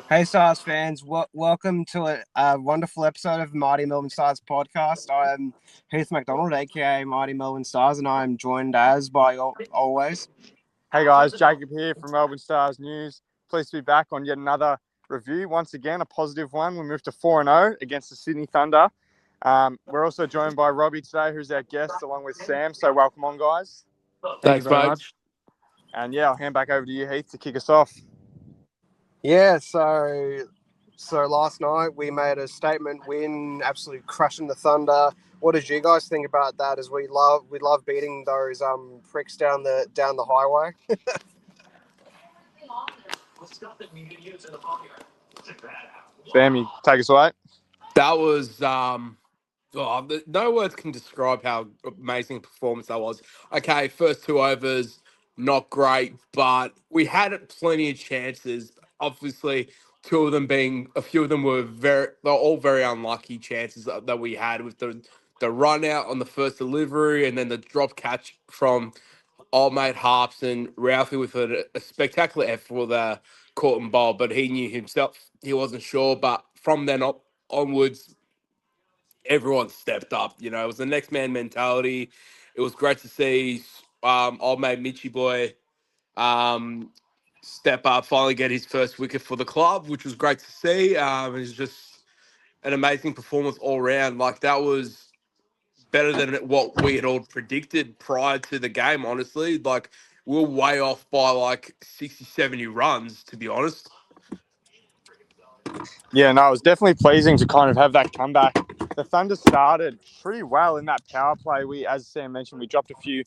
Hey Stars fans, welcome to a wonderful episode of Mighty Melbourne Stars podcast. I'm Heath McDonald, aka Mighty Melbourne Stars, and I'm joined as by always. Hey guys, Jacob here from Melbourne Stars News. Pleased to be back on yet another review. Once again, a positive one. We moved to 4-0 against the Sydney Thunder. We're also joined by Robbie today, who's our guest, along with Sam. So welcome on, guys. Thank you Thanks, very mate. much. And yeah, I'll hand back over to you, Heath, to kick us off. Yeah, so last night we made a statement win, absolutely crushing the Thunder. What did you guys think about that? As we love beating those pricks down the highway. Sam, you take us away. That was no words can describe how amazing a performance that was. Okay, first two overs, not great, but we had plenty of chances. Obviously, a few of them they're all very unlucky chances that we had with the run out on the first delivery and then the drop catch from old mate Harps and Ralphie with a spectacular effort with a caught and bowl, but he knew himself he wasn't sure. But from then onwards, everyone stepped up. You know, it was the next man mentality. It was great to see old mate Mitchy boy um, step up, finally get his first wicket for the club, which was great to see. It was just an amazing performance all round. Like that was better than what we had all predicted prior to the game, honestly. Like, we're way off by like 60, 70 runs, to be honest. Yeah, no, it was definitely pleasing to kind of have that comeback. The Thunder started pretty well in that power play. As Sam mentioned, we dropped a few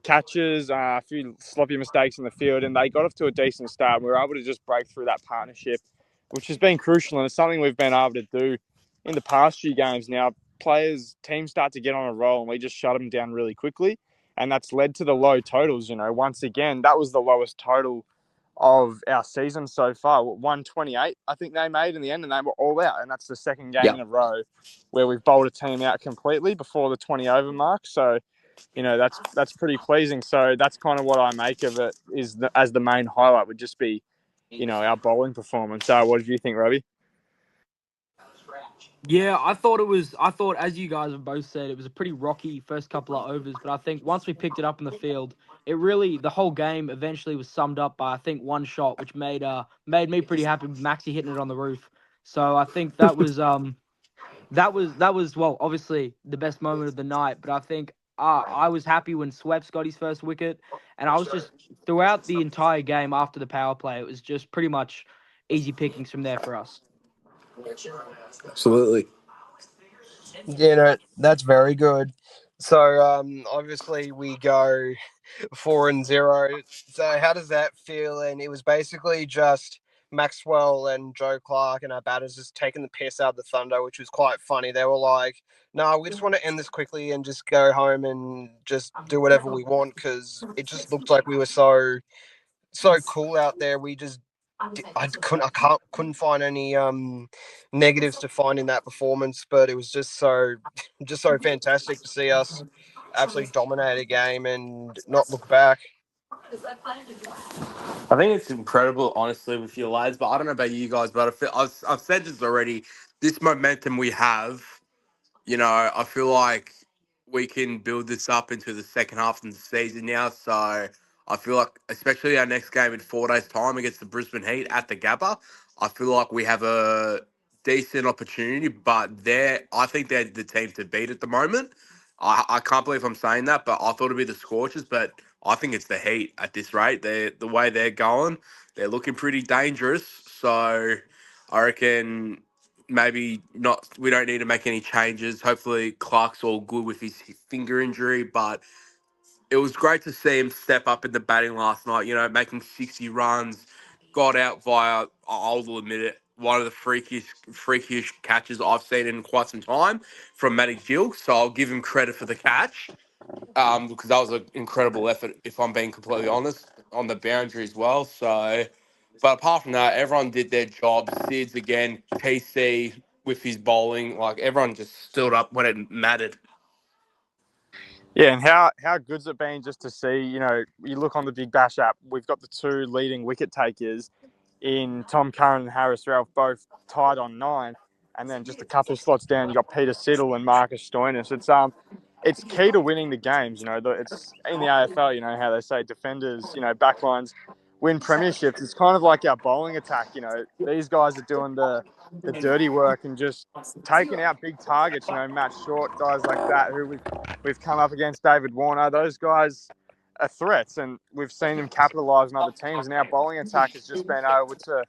catches, a few sloppy mistakes in the field, and they got off to a decent start. We were able to just break through that partnership, which has been crucial, and it's something we've been able to do in the past few games now. Teams start to get on a roll, and we just shut them down really quickly, and that's led to the low totals. Once again, that was the lowest total of our season so far. 128, I think they made in the end, and they were all out, and that's the second game Yeah. in a row where we've bowled a team out completely before the 20 over mark. So that's pretty pleasing. So that's kind of what I make of it as the main highlight would just be, our bowling performance. What did you think, Robbie? Yeah, I thought, as you guys have both said, it was a pretty rocky first couple of overs, but I think once we picked it up in the field, the whole game eventually was summed up by, I think, one shot, which made me pretty happy with Maxi hitting it on the roof. So I think that was well, obviously the best moment of the night, but I think I was happy when Sweps got his first wicket, and I was just throughout the entire game after the power play, it was just pretty much easy pickings from there for us. Absolutely. That's very good. So obviously we go 4-0. So how does that feel? And it was basically just Maxwell and Joe Clark and our batters just taking the piss out of the Thunder, which was quite funny. They were like, "No, we just want to end this quickly and just go home and just do whatever we want," because it just looked like we were so cool out there. We just couldn't find any negatives to find in that performance, but it was just so fantastic to see us absolutely dominate a game and not look back. I think it's incredible, honestly, with your lads. But I don't know about you guys, but I've said this already. This momentum we have, I feel like we can build this up into the second half of the season now. So I feel like, especially our next game in 4 days' time against the Brisbane Heat at the Gabba, I feel like we have a decent opportunity. But I think they're the team to beat at the moment. I can't believe I'm saying that, but I thought it'd be the Scorchers, but I think it's the Heat at this rate. The way they're going, they're looking pretty dangerous. So I reckon maybe not. We don't need to make any changes. Hopefully, Clark's all good with his finger injury, but it was great to see him step up in the batting last night. Making 60 runs, got out via. I'll admit it. One of the freakish catches I've seen in quite some time from Matty Gill. So I'll give him credit for the catch because that was an incredible effort, if I'm being completely honest, on the boundary as well. So, but apart from that, everyone did their job. Sids again, TC with his bowling, like everyone just stood up when it mattered. Yeah, and how good's it been just to see, you look on the Big Bash app, we've got the two leading wicket takers, in Tom Curran and Harris Ralph, both tied on 9. And then just a couple of slots down, you got Peter Siddle and Marcus Stoinis. It's key to winning the games. It's in the AFL. You know how they say defenders, backlines win premierships. It's kind of like our bowling attack. These guys are doing the dirty work and just taking out big targets. Matt Short, guys like that who we've come up against, David Warner. Those guys are threats, and we've seen them capitalise on other teams. And our bowling attack has just been able to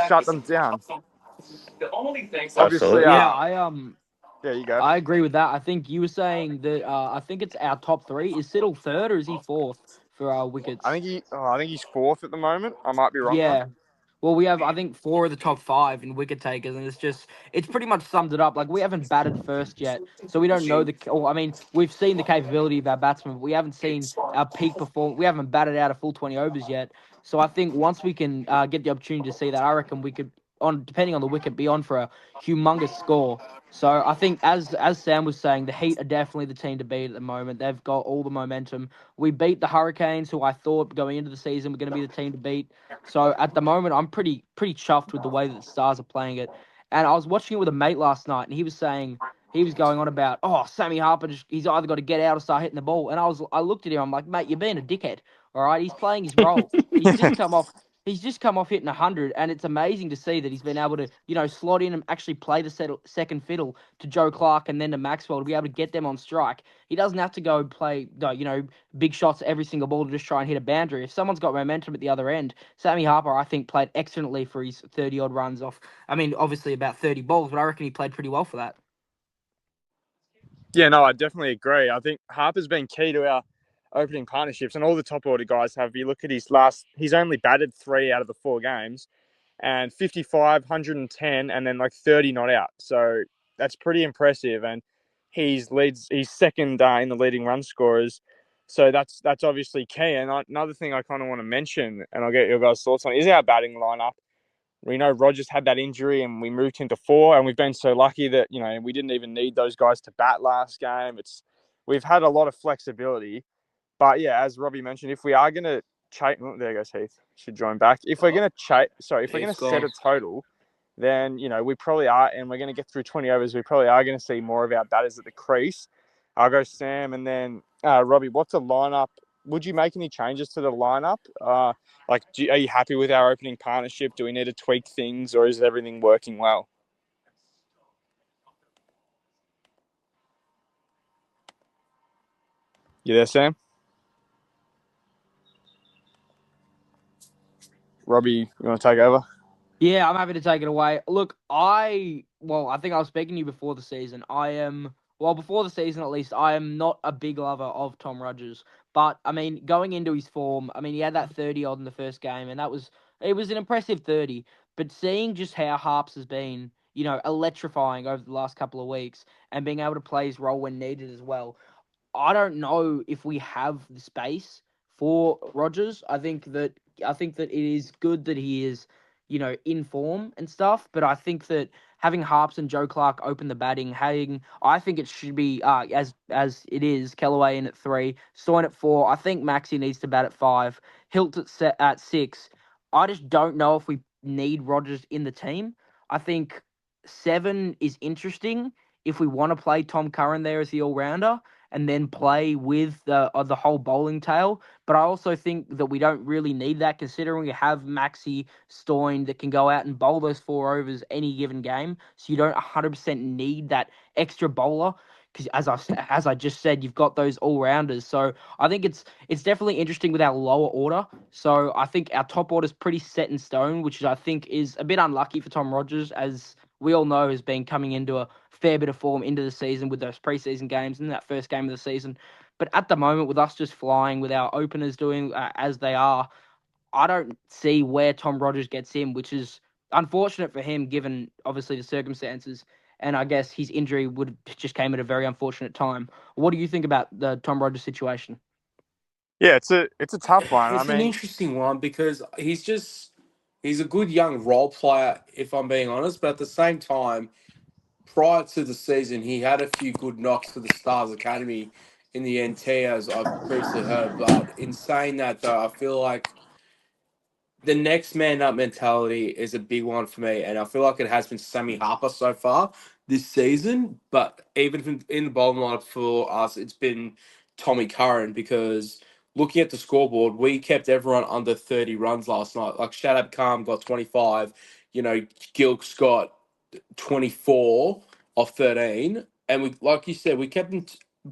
shut them down. Obviously, Absolutely. Yeah, yeah, you go. I agree with that. I think you were saying that I think it's our top three. Is Siddle third or is he fourth for our wickets? I think he's 4th at the moment. I might be wrong though. Yeah. Well, we have, I think, 4 of the top 5 in wicket takers, and it's pretty much summed it up. Like, we haven't batted first yet, so we don't know we've seen the capability of our batsmen, but we haven't seen our peak perform. We haven't batted out a full 20 overs yet. So I think once we can get the opportunity to see that, I reckon we could, depending on the wicket, be on for a humongous score. So I think, as Sam was saying, the Heat are definitely the team to beat at the moment. They've got all the momentum. We beat the Hurricanes, who I thought going into the season were going to be the team to beat. So at the moment, I'm pretty chuffed with the way that the Stars are playing it. And I was watching it with a mate last night, and he was going on about, oh, Sammy Harper, he's either got to get out or start hitting the ball. And I looked at him, I'm like, mate, you're being a dickhead. All right, he's playing his role. He's just come off. He's just come off hitting 100, and it's amazing to see that he's been able to, slot in and actually play the second fiddle to Joe Clark and then to Maxwell to be able to get them on strike. He doesn't have to go play, big shots every single ball to just try and hit a boundary. If someone's got momentum at the other end, Sammy Harper, I think, played excellently for his 30-odd runs off. I mean, obviously about 30 balls, but I reckon he played pretty well for that. Yeah, no, I definitely agree. I think Harper's been key to our opening partnerships, and all the top order guys have. You look at he's only batted 3 out of the 4 games, and 55, 110, and then like 30 not out. So that's pretty impressive. And he's second in the leading run scorers. So that's obviously key. And another thing I kind of want to mention, and I'll get your guys' thoughts on, is our batting lineup. We know Rogers had that injury and we moved him to 4, and we've been so lucky that, we didn't even need those guys to bat last game. We've had a lot of flexibility. But yeah, as Robbie mentioned, if we are going to there goes Heath. Should join back. If we're going to set a total, then, we probably are, and we're going to get through 20 overs. We probably are going to see more of our batters at the crease. I'll go Sam, and then Robbie, what's the lineup? Would you make any changes to the lineup? Are you happy with our opening partnership? Do we need to tweak things, or is everything working well? You there, Sam? Robbie, you want to take over? Yeah, I'm happy to take it away. Look, I think I was speaking to you before the season. Before the season at least, I am not a big lover of Tom Rogers. But, I mean, going into his form, I mean, he had that 30-odd in the first game, and it was an impressive 30. But seeing just how Harps has been, electrifying over the last couple of weeks and being able to play his role when needed as well, I don't know if we have the space for Rogers. I think that it is good that he is, in form and stuff. But I think that having Harps and Joe Clark open the batting, I think it should be as it is, Kellaway in at 3, Stoin at 4. I think Maxi needs to bat at 5, Hilt at 6. I just don't know if we need Rogers in the team. I think 7 is interesting if we want to play Tom Curran there as the all-rounder and then play with the whole bowling tail. But I also think that we don't really need that, considering we have Maxi Stoin that can go out and bowl those 4 overs any given game. So you don't 100% need that extra bowler, because as I just said, you've got those all rounders. So I think it's definitely interesting with our lower order. So I think our top order is pretty set in stone, which I think is a bit unlucky for Tom Rogers, as we all know has been coming into a fair bit of form into the season with those preseason games and that first game of the season. But at the moment, with us just flying, with our openers doing as they are, I don't see where Tom Rogers gets in, which is unfortunate for him, given obviously the circumstances. And I guess his injury just came at a very unfortunate time. What do you think about the Tom Rogers situation? Yeah, it's a tough one. It's an interesting one because he's a good young role player, if I'm being honest. But at the same time, prior to the season, he had a few good knocks for the Stars Academy in the NT, as I've previously heard. But in saying that, though, I feel like the next man up mentality is a big one for me, and I feel like it has been Sammy Harper so far this season. But even in the bottom line for us, it's been Tommy Curran, because looking at the scoreboard, we kept everyone under 30 runs last night. Like Shadab Khan got 25, Gilks got 24 off 13, and we, like you said, we kept them.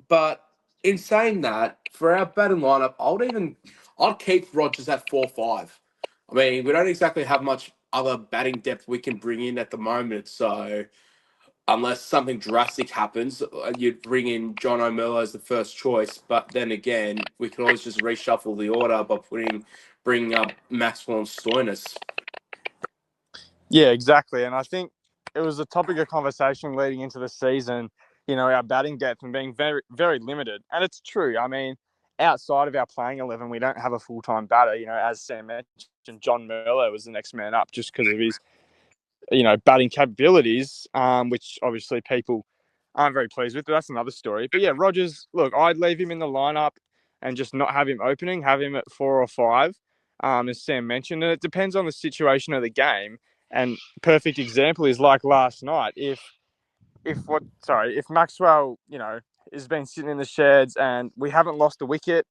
But in saying that, for our batting lineup, I'd keep Rogers at 4-5. I mean, we don't exactly have much other batting depth we can bring in at the moment. So unless something drastic happens, you'd bring in John O'Malley as the first choice. But then again, we can always just reshuffle the order by bringing up Maxwell and Stoinis. Yeah, exactly. And I think it was a topic of conversation leading into the season, our batting depth and being very, very limited. And it's true. I mean, outside of our playing 11, we don't have a full-time batter. As Sam mentioned, John Merlo was the next man up just because of his, batting capabilities, which obviously people aren't very pleased with, but that's another story. But yeah, Rogers, look, I'd leave him in the lineup and just not have him opening, have him at 4 or 5, as Sam mentioned. And it depends on the situation of the game. And perfect example is like last night. If Maxwell, has been sitting in the sheds and we haven't lost a wicket,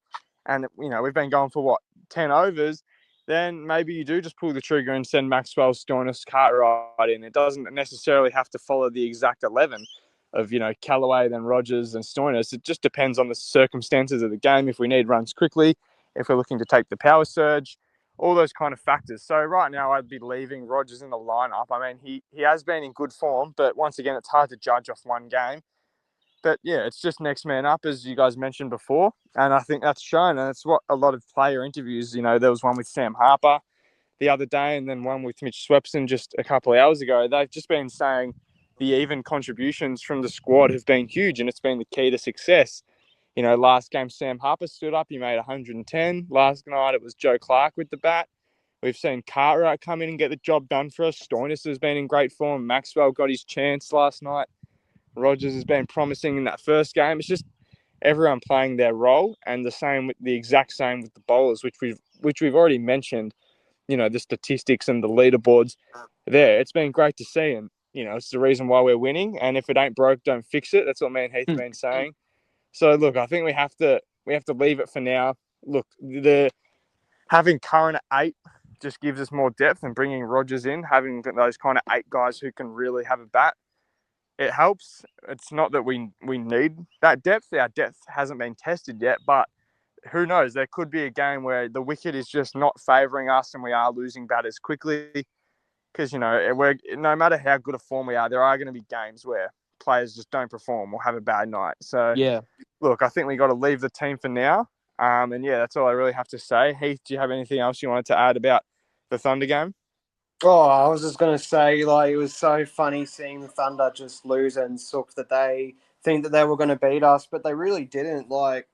and we've been going for 10 overs, then maybe you do just pull the trigger and send Maxwell, Stoinis, Cartwright in. It doesn't necessarily have to follow the exact 11 of Callaway, then Rogers and Stoinis. It just depends on the circumstances of the game. If we need runs quickly, if we're looking to take the power surge, all those kind of factors. So right now, I'd be leaving Rogers in the lineup. I mean, he has been in good form, but once again, it's hard to judge off one game. But yeah, it's just next man up, as you guys mentioned before, and I think that's shown, and it's what a lot of player interviews. There was one with Sam Harper the other day, and then one with Mitch Swepson just a couple of hours ago. They've just been saying the even contributions from the squad have been huge, and it's been the key to success. Last game Sam Harper stood up, he made 110. Last night it was Joe Clark with the bat. We've seen Cartwright come in and get the job done for us. Stoinis has been in great form. Maxwell got his chance last night. Rogers has been promising in that first game. It's just everyone playing their role, and the exact same with the bowlers, which we've already mentioned. The statistics and the leaderboards there. It's been great to see, and it's the reason why we're winning. And if it ain't broke, don't fix it. That's what me and Heath have been saying. So look, I think we have to leave it for now. Look, having Curran at 8 just gives us more depth, and bringing Rogers in, having those kind of 8 guys who can really have a bat, it helps. It's not that we need that depth. Our depth hasn't been tested yet, but who knows? There could be a game where the wicket is just not favouring us and we are losing batters quickly. Because, no matter how good a form we are, there are going to be games where players just don't perform or have a bad night. So, Yeah. look, I think we got to leave the team for now. And yeah, that's all I really have to say. Heath, do you have anything else you wanted to add about the Thunder game? Oh, I was just gonna say, like, it was so funny seeing the Thunder just lose and suck that they think that they were gonna beat us, but they really didn't. Like,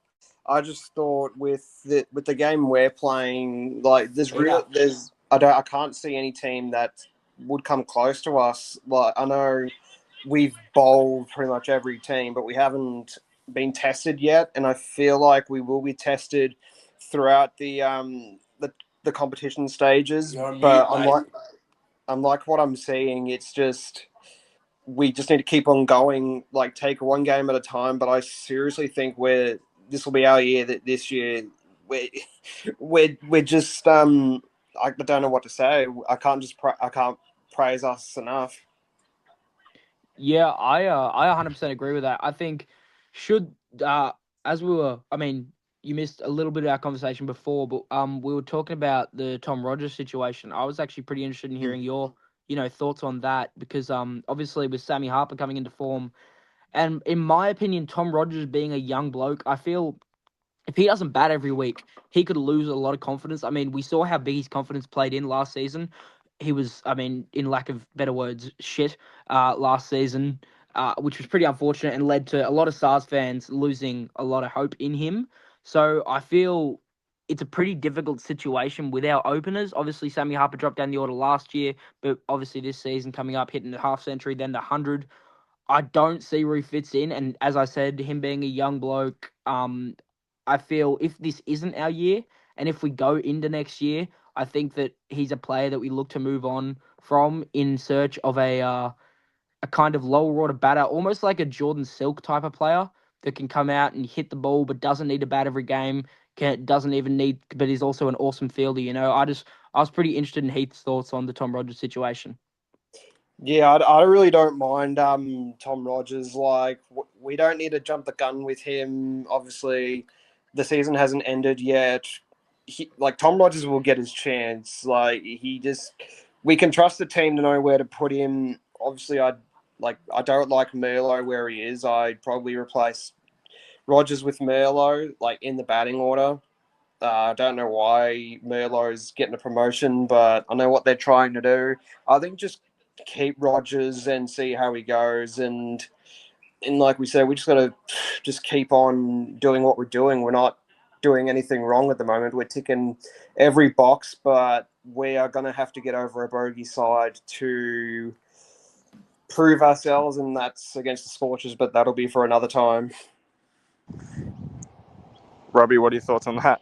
I just thought with the game we're playing, like, I can't see any team that would come close to us. Like, I know we've bowled pretty much every team, but we haven't been tested yet, and I feel like we will be tested throughout the competition stages. You're on But mute, mate. I'm like what I'm seeing. It's just we just need to keep on going, like take one game at a time. But I seriously think this will be our year. That this year we're we're just I don't know what to say. I can't praise us enough. Yeah, I 100% agree with that. I think should as we were, I mean, you missed a little bit of our conversation before, but we were talking about the Tom Rogers situation. I was actually pretty interested in hearing your, thoughts on that because obviously with Sammy Harper coming into form, and in my opinion, Tom Rogers being a young bloke, I feel if he doesn't bat every week, he could lose a lot of confidence. I mean, we saw how big his confidence played in last season. He was, I mean, in lack of better words, shit last season, which was pretty unfortunate and led to a lot of Stars fans losing a lot of hope in him. So I feel it's a pretty difficult situation with our openers. Obviously, Sammy Harper dropped down the order last year, but obviously this season coming up, hitting the half century, then the 100. I don't see where he fits in, and as I said, him being a young bloke, I feel if this isn't our year, and if we go into next year, I think that he's a player that we look to move on from in search of a kind of lower order batter, almost like a Jordan Silk type of player that can come out and hit the ball, but doesn't need to bat every game. Doesn't even need, but he's also an awesome fielder. I was pretty interested in Heath's thoughts on the Tom Rogers situation. Yeah, I really don't mind Tom Rogers. Like, we don't need to jump the gun with him. Obviously, the season hasn't ended yet. Tom Rogers will get his chance. We can trust the team to know where to put him. Obviously, I don't like Merlot where he is. I'd probably replace Rogers with Merlot, like in the batting order. I don't know why Merlot's getting a promotion, but I know what they're trying to do. I think just keep Rogers and see how he goes. And like we said, we just got to just keep on doing what we're doing. We're not doing anything wrong at the moment. We're ticking every box, but we are going to have to get over a bogey side to prove ourselves, and that's against the Scorchers, but that'll be for another time. Robbie, what are your thoughts on that?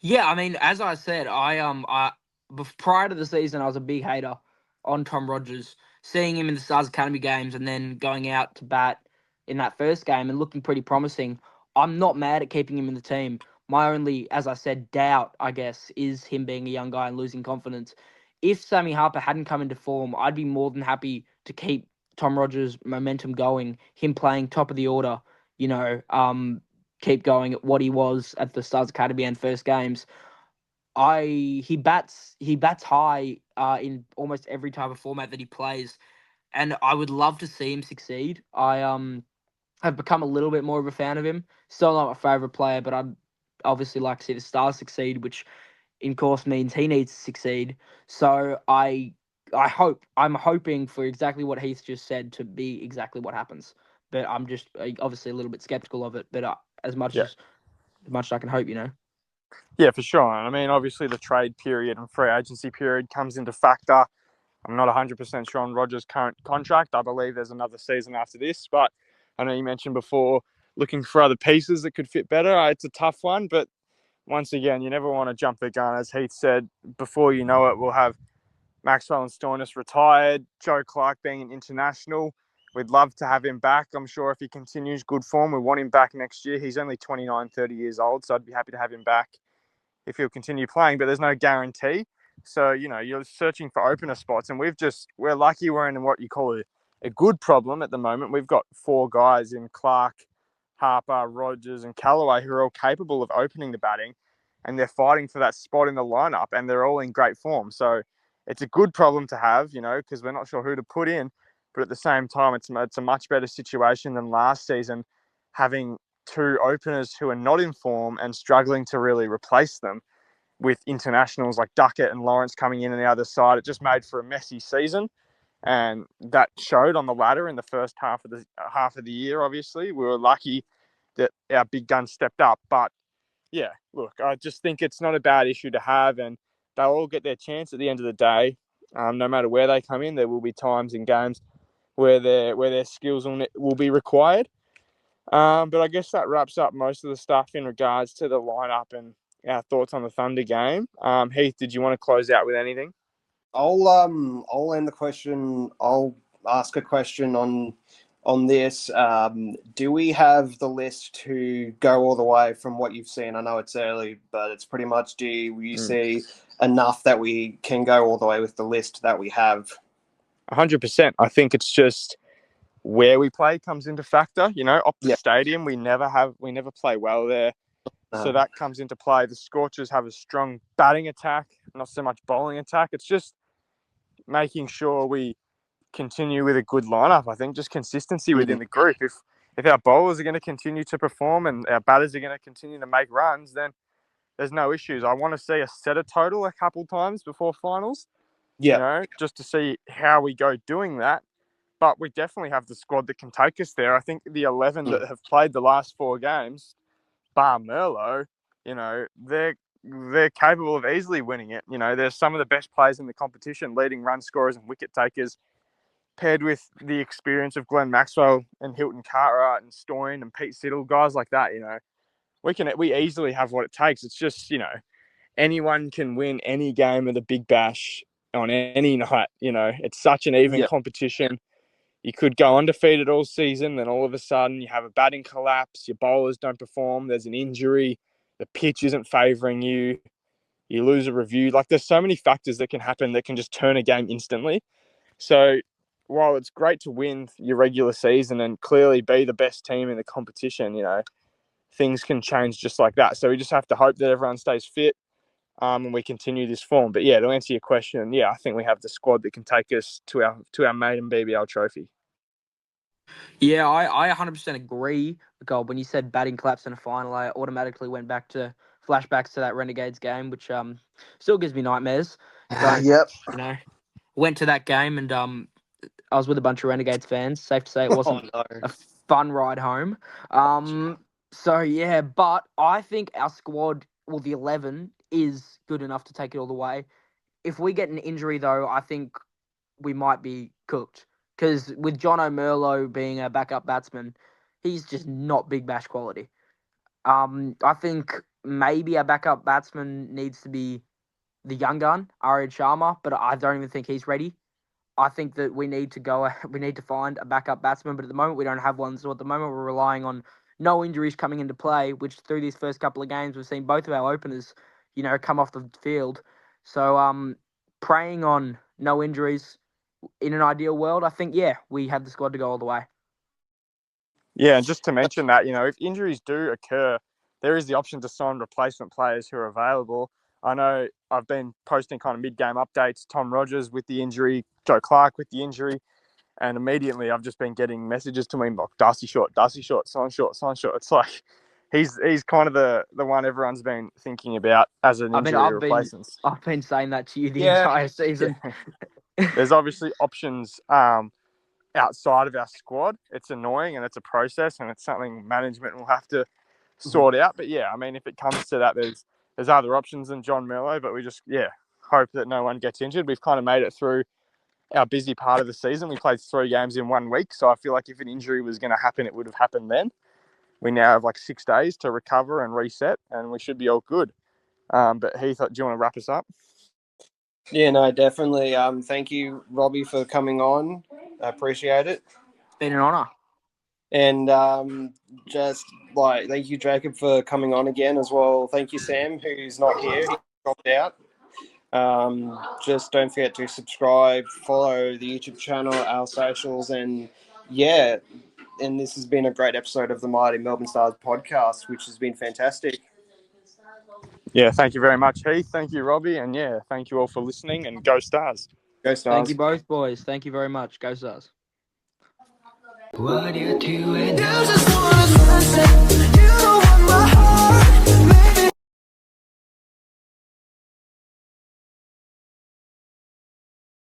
Yeah, I mean, as I said, prior to the season, I was a big hater on Tom Rogers, seeing him in the Stars Academy games and then going out to bat in that first game and looking pretty promising. I'm not mad at keeping him in the team. My only, as I said, doubt, I guess, is him being a young guy and losing confidence. If Sammy Harper hadn't come into form, I'd be more than happy to keep Tom Rogers' momentum going, him playing top of the order, you know, keep going at what he was at the Stars Academy and first games. He bats high in almost every type of format that he plays, and I would love to see him succeed. I have become a little bit more of a fan of him. Still not my favorite player, but I'd obviously like to see the Stars succeed, which in course means he needs to succeed. So I'm hoping for exactly what Heath just said to be exactly what happens. But I'm just obviously a little bit skeptical of it. But as much Yeah. as I can hope, Yeah, for sure. I mean, obviously the trade period and free agency period comes into factor. I'm not 100% sure on Rogers' current contract. I believe there's another season after this, but I know you mentioned before looking for other pieces that could fit better. It's a tough one, but once again, you never want to jump the gun. As Heath said, before you know it, we'll have Maxwell and Stoinis retired, Joe Clark being an international. We'd love to have him back. I'm sure if he continues good form, we want him back next year. He's only 29, 30 years old, so I'd be happy to have him back if he'll continue playing, but there's no guarantee. So, you're searching for opener spots, and we're lucky we're in what you call a good problem at the moment. We've got 4 guys in Clark, Harper, Rogers, and Callaway who are all capable of opening the batting, and they're fighting for that spot in the lineup, and they're all in great form. So it's a good problem to have, because we're not sure who to put in, but at the same time, it's a much better situation than last season, having 2 openers who are not in form and struggling to really replace them with internationals like Duckett and Lawrence coming in on the other side. It just made for a messy season, and that showed on the ladder in the first half of the year. Obviously, we were lucky that our big guns stepped up, but yeah, look, I just think it's not a bad issue to have, and they'll all get their chance at the end of the day. No matter where they come in, there will be times in games where their skills will be required. But I guess that wraps up most of the stuff in regards to the lineup and our thoughts on the Thunder game. Heath, did you want to close out with anything? I'll end the question. I'll ask a question on this. Do we have the list to go all the way from what you've seen? I know it's early, but it's pretty much, do you see enough that we can go all the way with the list that we have? 100%. I think it's just where we play comes into factor. Optus Stadium, we never play well there. So that comes into play. The Scorchers have a strong batting attack, not so much bowling attack. It's just making sure we continue with a good lineup. I think just consistency within the group. If our bowlers are going to continue to perform and our batters are going to continue to make runs, then there's no issues. I want to see us set a total a couple times before finals, just to see how we go doing that. But we definitely have the squad that can take us there. I think the 11 that have played the last 4 games, bar Merlot, they're capable of easily winning it. They're some of the best players in the competition, leading run scorers and wicket takers, paired with the experience of Glenn Maxwell and Hilton Cartwright and Stoin and Pete Siddle, guys like that. We easily have what it takes. It's just, anyone can win any game of the Big Bash on any night. You know, it's such an even competition. You could go undefeated all season, then all of a sudden you have a batting collapse, your bowlers don't perform, there's an injury, the pitch isn't favouring you, you lose a review. Like, there's so many factors that can happen that can just turn a game instantly. So while it's great to win your regular season and clearly be the best team in the competition, you know, things can change just like that. So we just have to hope that everyone stays fit, and we continue this form. But yeah, to answer your question, yeah, I think we have the squad that can take us to our maiden BBL trophy. Yeah, I 100% agree. God, when you said batting collapse in a final, I automatically went back to flashbacks to that Renegades game, which still gives me nightmares. Going, Yep. you know, went to that game and I was with a bunch of Renegades fans. Safe to say, it wasn't Oh, no. a fun ride home. So yeah, but I think our squad, well, the 11 is good enough to take it all the way. If we get an injury, though, I think we might be cooked. Because with John O'Merlo being a backup batsman, he's just not Big Bash quality. I think maybe our backup batsman needs to be the young gun, Arya Sharma, but I don't even think he's ready. I think that we need to find a backup batsman, but at the moment we don't have one. So at the moment we're relying on no injuries coming into play, which through these first couple of games we've seen both of our openers, come off the field. So praying on no injuries. In an ideal world, I think, yeah, we have the squad to go all the way. Yeah, and just to mention that, you know, if injuries do occur, there is the option to sign replacement players who are available. I know I've been posting kind of mid-game updates, Tom Rogers with the injury, Joe Clark with the injury, and immediately I've just been getting messages to me like, Darcy Short, sign Short, sign Short. It's like he's kind of the one everyone's been thinking about as an injury replacement. I've been saying that to you the Yeah. entire season. Yeah. There's obviously options outside of our squad. It's annoying and it's a process and it's something management will have to sort out. But yeah, I mean, if it comes to that, there's other options than John Merlo, but we just, hope that no one gets injured. We've kind of made it through our busy part of the season. We played 3 games in 1 week. So I feel like if an injury was going to happen, it would have happened then. We now have like 6 days to recover and reset and we should be all good. But Heath, do you want to wrap us up? Yeah, no, definitely. Thank you, Robbie, for coming on. I appreciate it. Been an honour. And just thank you, Jacob, for coming on again as well. Thank you, Sam, who's not here. He dropped out. Just don't forget to subscribe, follow the YouTube channel, our socials, and yeah. And this has been a great episode of the Mighty Melbourne Stars podcast, which has been fantastic. Yeah, thank you very much, Heath. Thank you, Robbie. And yeah, thank you all for listening and go Stars. Go Stars. Thank you both, boys. Thank you very much. Go Stars. What you doing?